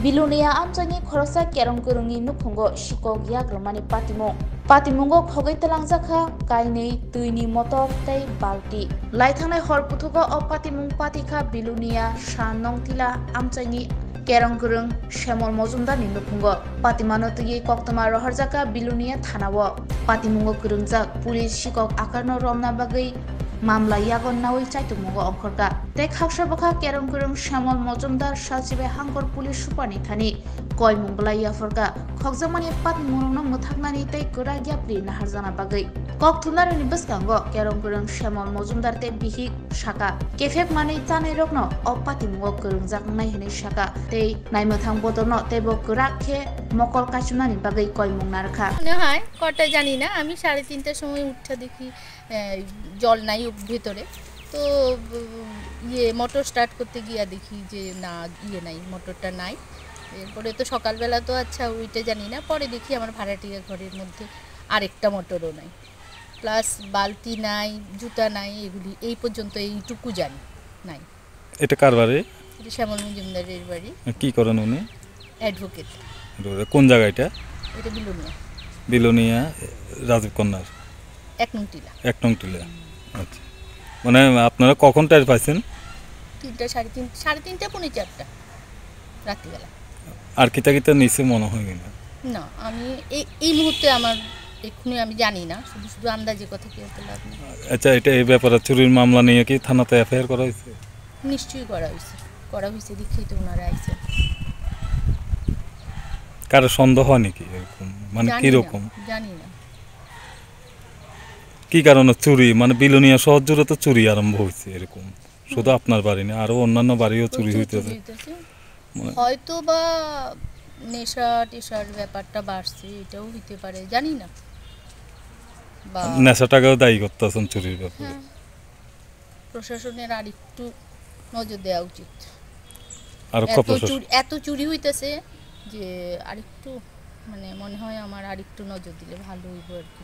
Bilunia amchani khorosa kerong kurungi nuphungo shikok yagromani patimungo khogai talangjaka kainei tuini motor tei balti laithangnai hor puthugo o patimung patika Bilunia shanong tila amchani kerong kurung shemol mojumdar ni nuphungo patimano tui koktoma roharjaka Bilunia thanao patimungo kurungjak police shikok akarno romna bagai মামলা Yangon নাওই চাইতুমুগো অংখরকা তে খাকসা বখা কেরং কুরং শ্যামল Majumdar সালচিবে হাঙ্গর police সুপানি Thani কয় মুংবলা ইয়াফরকা খকজামানি পাত মুরংনো মুথাকনানি তে গোরা গ্যাপলি নাহারজানা বাগৈ cock থুলারनि বসকাंगो carrom कुरं Shyamal Majumdar ते बिहिक शाका केफेक माने चानै रकनो अपाति मुगो कुरं जाकनाय हने शाका ते नायमथां बदनो ते बो गोराखे मकल काचुनानि बागै कय मुंनारखा মনে হয় কটা জানি না আমি 3:30টার সময় উঠে দেখি জল নাই ভিতরে তো মোটর স্টার্ট করতে গিয়া দেখি যে না নাই মোটরটা নাই এরপরে তো সকালবেলা তো আচ্ছা ওইটা জানি না পরে দেখি আমার ভাড়াটিয়া ঘরের মধ্যে আরেকটা মোটরও নাই প্লাস বালতি নাই জুতা নাই এগুলি এই পর্যন্ত এইটুকু জানি নাই এটা কার বাড়ি এটা শ্যামল মজুমদারের বাড়ি কি করেন উনি অ্যাডভোকেট কোন জায়গা এটা বিলোনিয়া রাজীব কন্যার এক নং টিলা আচ্ছা মানে আপনারা কখন টাইম পাইছেন 3টা 3:30 পৌনে 4টা রাত্রিবেলা আর কিতা কিতা নিচে মনে হয় না আমি এই মুহূর্তে আমার এখনো আমি জানি না শুধু আন্দাজে কথা কি হতে লাগবে আচ্ছা এটা এই ব্যাপারে চুরির মামলা নিয়ে কি থানাতে এফআইআর করা হয়েছে নিশ্চয়ই করা হয়েছে দেখি তো ওনারা আইছে কারো সন্দেহ হয় নাকি এরকম মানে কি রকম জানি না কি কারণে চুরি মানে বিলোনিয়া শহর জুড়ে তো চুরি আরম্ভ হয়েছে এরকম শুধু আপনার বাড়ি না আরো অন্যান্য বাড়িও চুরি হইতেছে হয়তো বা নেশার ব্যাপারটা বাড়ছে এটাও হতে পারে জানি না বা নেশাটাকেও দায়ী করতেছেন চুরির ব্যাপারে প্রশাসনের আরেকটু নজর দেওয়া উচিত আর এত চুরি হইতেছে যে আরেকটু মানে মনে হয় আমার আরেকটু নজর দিলে ভালো হইব আর কি।